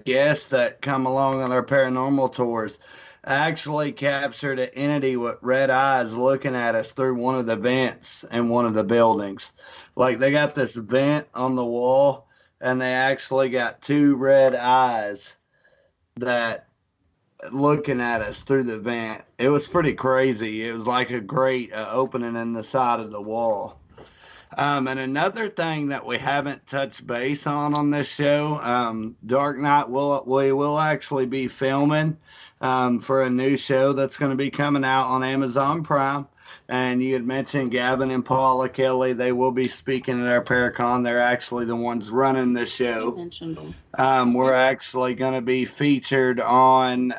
guests that come along on our paranormal tours actually captured an entity with red eyes looking at us through one of the vents in one of the buildings. Like they got this vent on the wall, and they actually got two red eyes that looking at us through the vent. It was pretty crazy. It was like a grate opening in the side of the wall. And another thing that we haven't touched base on this show, Darknite we will actually be filming for a new show that's going to be coming out on Amazon Prime. And you had mentioned Gavin and Paula Kelly. They will be speaking at our Paracon. They're actually the ones running the show. You mentioned them. We're actually going to be featured on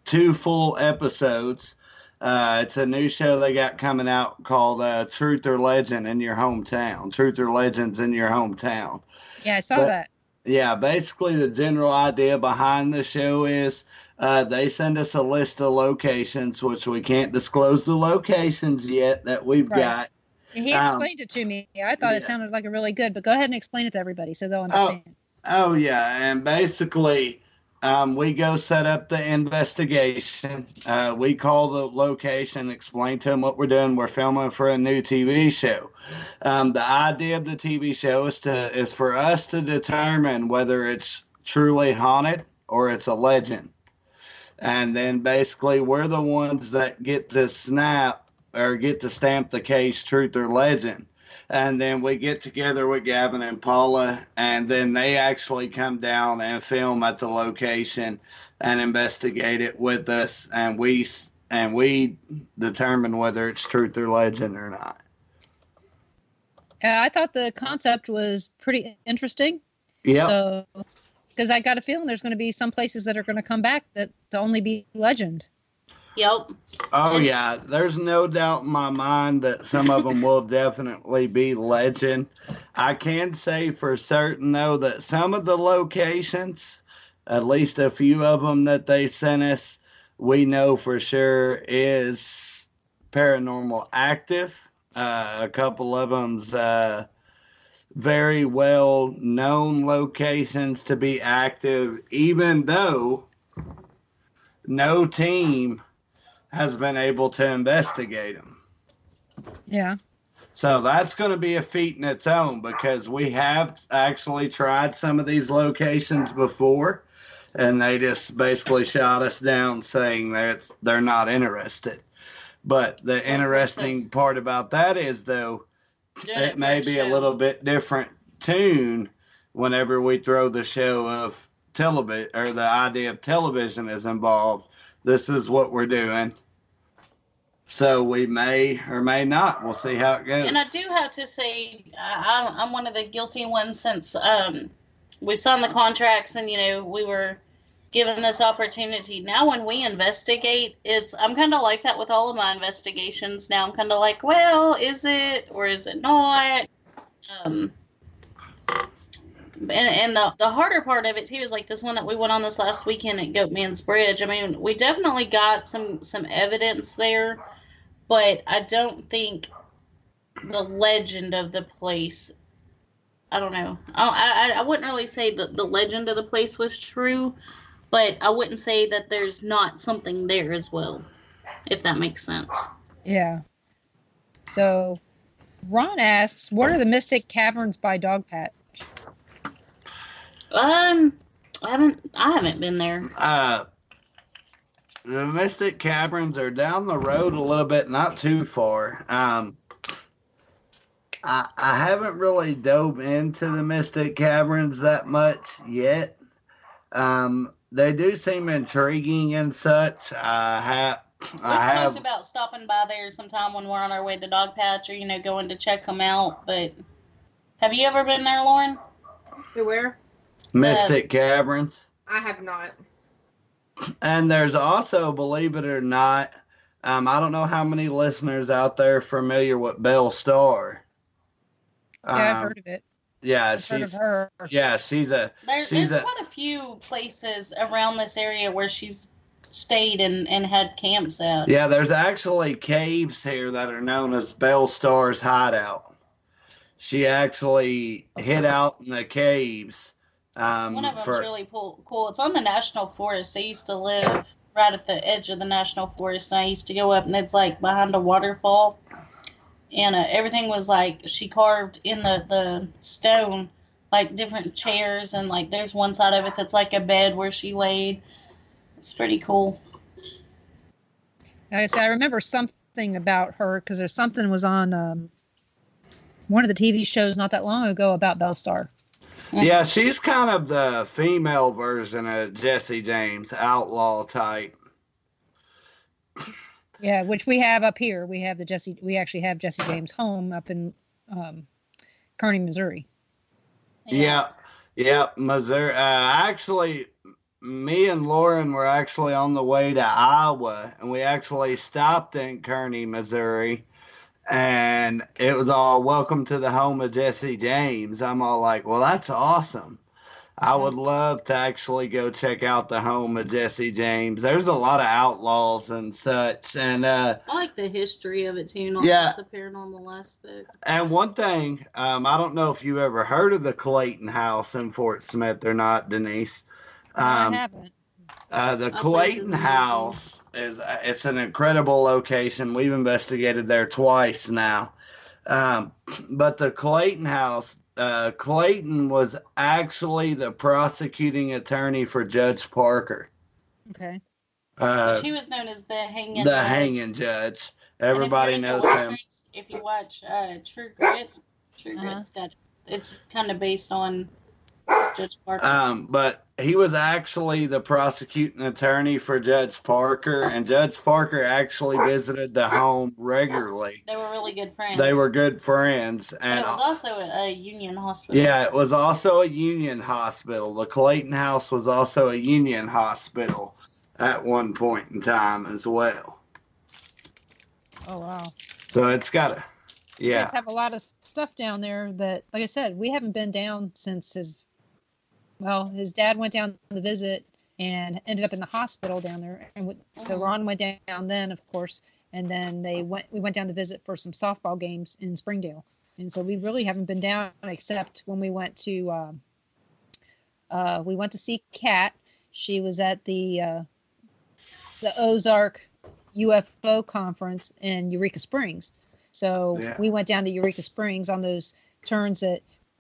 2 full episodes. It's a new show they got coming out called Truth or Legend in Your Hometown. Truth or Legends in Your Hometown. Yeah, I saw that. Yeah, basically the general idea behind the show is they send us a list of locations, which we can't disclose the locations yet that we've got. He explained it to me. I thought it sounded like a really good, but go ahead and explain it to everybody so they'll understand. Oh yeah, and basically we go set up the investigation. We call the location, explain to them what we're doing. We're filming for a new TV show. The idea of the TV show is for us to determine whether it's truly haunted or it's a legend. And then basically we're the ones that get to stamp the case truth or legend. And then we get together with Gavin and Paula, and then they actually come down and film at the location and investigate it with us, and we determine whether it's truth or legend or not. I thought the concept was pretty interesting. Yeah. So, because I got a feeling there's going to be some places that are going to come back that to only be legend. Yep. Oh, yeah. There's no doubt in my mind that some of them will definitely be legend. I can say for certain, though, that some of the locations, at least a few of them that they sent us, we know for sure is paranormal active. A couple of them's very well known locations to be active, even though no team has been able to investigate them. Yeah. So that's going to be a feat in its own, because we have actually tried some of these locations before, and they just basically shot us down saying that they're not interested. But the interesting part about that is, though, it may be a little bit different tune whenever we throw the show of television, or the idea of television is involved. This is what we're doing. So we may or may not. We'll see how it goes. And I do have to say, I'm one of the guilty ones, since we've signed the contracts and, we were given this opportunity. Now when we investigate, I'm kind of like that with all of my investigations. Now I'm kind of like, well, is it or is it not? And the harder part of it too is like this one that we went on this last weekend at Goatman's Bridge. I mean, we definitely got some evidence there, but I don't think the legend of the place, I don't know. I wouldn't really say that the legend of the place was true, but I wouldn't say that there's not something there as well, if that makes sense. Yeah. So Ron asks, what are the Mystic Caverns by Dogpatch? I haven't been there. The Mystic Caverns are down the road a little bit, not too far. I haven't really dove into the Mystic Caverns that much yet. They do seem intriguing and such. We've talked about stopping by there sometime when we're on our way to Dogpatch, or going to check them out. But have you ever been there, Lauren? To where? Mystic Caverns. I have not. And there's also, believe it or not, I don't know how many listeners out there are familiar with Belle Starr. Yeah, I've heard of it. Yeah, I've heard of her. Yeah, there's quite a few places around this area where she's stayed and had camps at. Yeah, there's actually caves here that are known as Belle Starr's hideout. She actually hid out in the caves One of them's For really cool. It's on the National Forest. I used to live right at the edge of the National Forest, and I used to go up, and it's like behind a waterfall. And everything was like she carved in the stone, like different chairs, and like there's one side of it that's like a bed where she laid. It's pretty cool. Like I said, I remember something about her because there's something was on one of the TV shows not that long ago about Bellstar. yeah, she's kind of the female version of Jesse James, outlaw type. Yeah, which we have up here. We have we actually have Jesse James' home up in Kearney, Missouri. Yeah, Missouri. Actually, me and Lauren were actually on the way to Iowa, and we actually stopped in Kearney, Missouri, and it was all welcome to the home of Jesse James. I'm all like, well, that's awesome. I would love to actually go check out the home of Jesse James. There's a lot of outlaws and such, and I like the history of it too, not Yeah. just the paranormal aspect. and one thing, I don't know if you ever heard of the Clayton House in Fort Smith or not, Denise. I haven't. The think Clayton it's House it's an incredible location. We've investigated there twice now. But the Clayton House, Clayton was actually the prosecuting attorney for Judge Parker. Okay. She was known as the hanging The judge. hanging judge. And if Everybody you're into knows him. westerns, if you watch True Grit, it's kind of based on Judge Parker. But he was actually the prosecuting attorney for Judge Parker, and Judge Parker actually visited the home regularly. They were really good friends. They were good friends, But and it was also a union hospital. yeah, it was also a union hospital. The Clayton House was also a union hospital at one point in time as well. Oh wow. So it's got a You yeah. guys have a lot of stuff down there that, like I said, we haven't been down since his dad went down to visit and ended up in the hospital down there. And so Ron went down then, of course, and then we went down to visit for some softball games in Springdale. And so we really haven't been down except when we went to see Kat. She was at the Ozark UFO conference in Eureka Springs. So we went down to Eureka Springs on those turns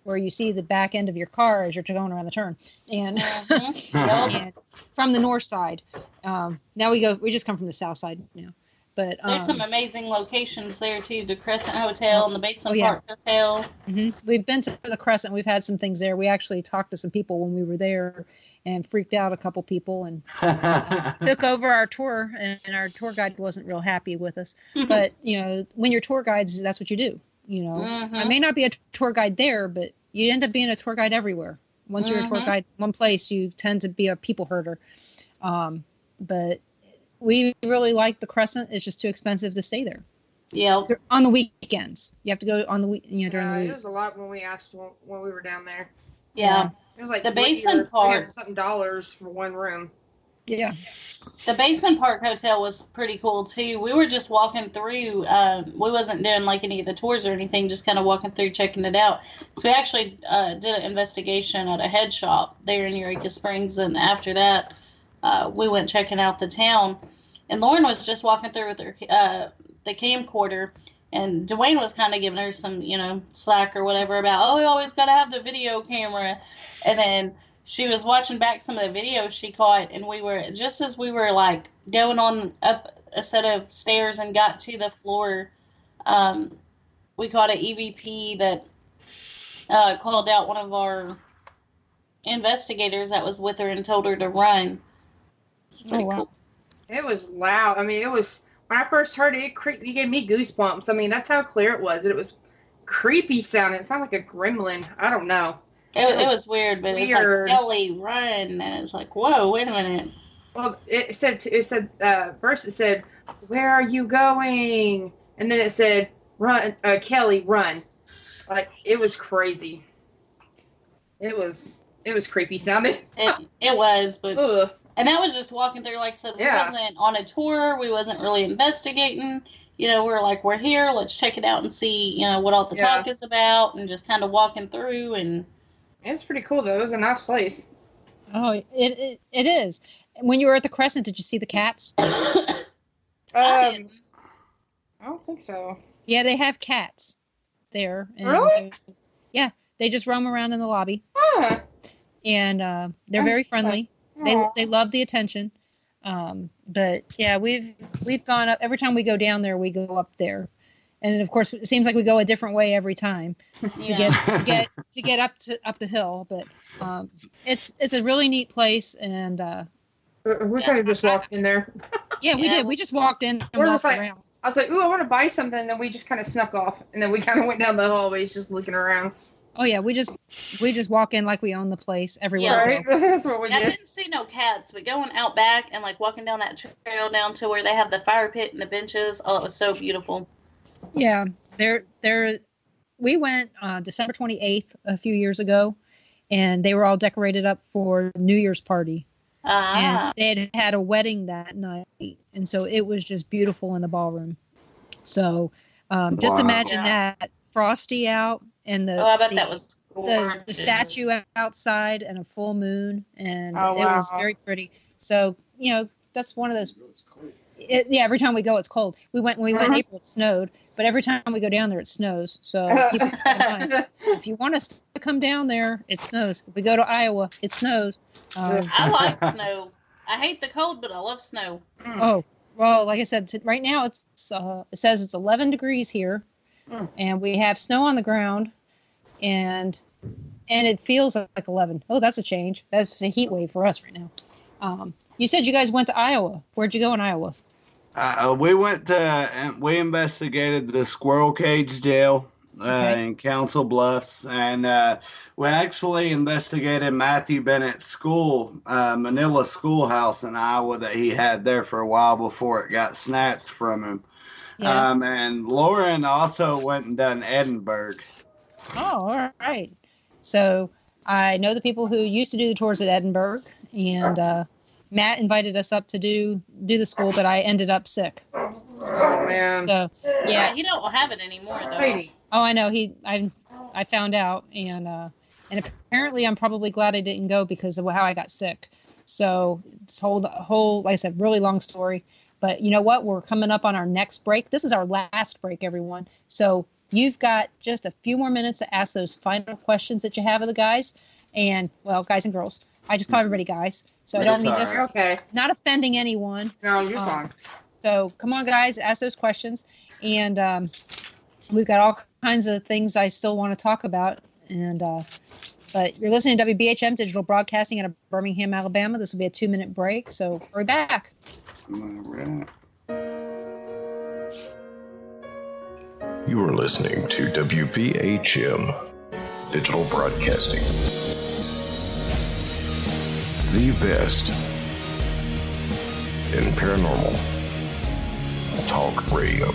where you see the back end of your car as you're going around the turn, and, and from the north side. Now we just come from the south side now, but there's some amazing locations there too. The Crescent Hotel and the Basin Park Hotel. Mm-hmm. We've been to the Crescent. We've had some things there. We actually talked to some people when we were there, and freaked out a couple people, and took over our tour. And our tour guide wasn't real happy with us. But when you're tour guides, that's what you do. I may not be a tour guide there, but you end up being a tour guide everywhere. Once you're a tour guide one place, you tend to be a people herder. But we really like the Crescent. It's just too expensive to stay there. Yeah. On the weekends, you have to go on the during the week. It was a lot when we asked when we were down there. Yeah. It was like the Basin Park, something dollars for one room. Yeah. The Basin Park Hotel was pretty cool too. We were just walking through. We wasn't doing like any of the tours or anything, just kind of walking through, checking it out. So we actually did an investigation at a head shop there in Eureka Springs, and after that, we went checking out the town. And Lauren was just walking through with her the camcorder, and Dwayne was kind of giving her some, slack or whatever about, you always got to have the video camera. And then she was watching back some of the videos she caught, and just as we were like going on up a set of stairs and got to the floor, we caught an EVP that called out one of our investigators that was with her and told her to run. It's pretty cool. It was loud. I mean, it was, when I first heard it, it gave me goosebumps. I mean, that's how clear it was. It was creepy sounding. It sounded like a gremlin. I don't know. It was weird, but it was like, Kelly, run. And it's like, whoa, wait a minute. Well, it said, first it said, where are you going? And then it said, run, Kelly, run. Like, it was crazy. It was creepy sounding. It was, but, Ugh. And that was just walking through, like I said, we wasn't on a tour. We wasn't really investigating. We're like, we're here. Let's check it out and see, what all the talk is about, and just kind of walking through and It's pretty cool though. It was a nice place. Oh, it is. When you were at the Crescent, did you see the cats? I didn't. I don't think so. Yeah, they have cats there. And Really? so- yeah, they just roam around in the lobby, Huh. and they're very friendly. Aw. They love the attention. But yeah, we've gone up every time we go down there. We go up there, and of course, it seems like we go a different way every time to Yeah. get up the hill. But it's a really neat place, and We kind of just walked in there. yeah, we Yeah. did. We just walked in and We're walked just like- around. I was like, ooh, I want to buy something. And then we just kind of snuck off. And then we kind of went down the hallways just looking around. Oh yeah, we just walk in like we own the place everywhere. Yeah. we Right? go. That's what we I did. didn't see no cats, but going out back and like walking down that trail down to where they have the fire pit and the benches. Oh, it was so beautiful. Yeah, we went December 28th a few years ago, and they were all decorated up for New Year's party. And they had a wedding that night, and so it was just beautiful in the ballroom. So just Wow. imagine that frosty out and I bet that was gorgeous. the statue outside and a full moon, and Oh, it was wow. very pretty. So that's one of those. Every time we go, it's cold. When we went in April, it snowed, but every time we go down there, it snows. So keep that in mind. If you want us to come down there, it snows. If we go to Iowa, it snows. I like snow. I hate the cold, but I love snow. Oh, well, like I said, right now it says it's 11 degrees here, and we have snow on the ground, and it feels like 11. Oh, that's a change. That's a heat wave for us right now. You said you guys went to Iowa. Where'd you go in Iowa? We went to and we investigated the squirrel cage jail Okay. in Council Bluffs, and we actually investigated Matthew Bennett's school, Manila schoolhouse in Iowa that he had there for a while before it got snatched from him. Yeah. And Lauren also went and done Edinburgh. Oh, all right. So I know the people who used to do the tours at Edinburgh, and Matt invited us up to do the school, but I ended up sick. Oh, man. So yeah. You don't have it anymore though. Sadie. Oh, I know. I found out, and apparently I'm probably glad I didn't go because of how I got sick. So this whole like I said, really long story. But you know what? We're coming up on our next break. This is our last break, everyone. So you've got just a few more minutes to ask those final questions that you have of the guys, and well, guys and girls. I just call everybody guys, so I don't That's mean all to, right. Okay. not offending anyone. No, you're fine. So come on, guys, ask those questions, and we've got all kinds of things I still want to talk about. And but you're listening to WBHM Digital Broadcasting out of Birmingham, Alabama. This will be a 2-minute break, so we're back. All right. You are listening to WBHM Digital Broadcasting. The best in paranormal talk radio.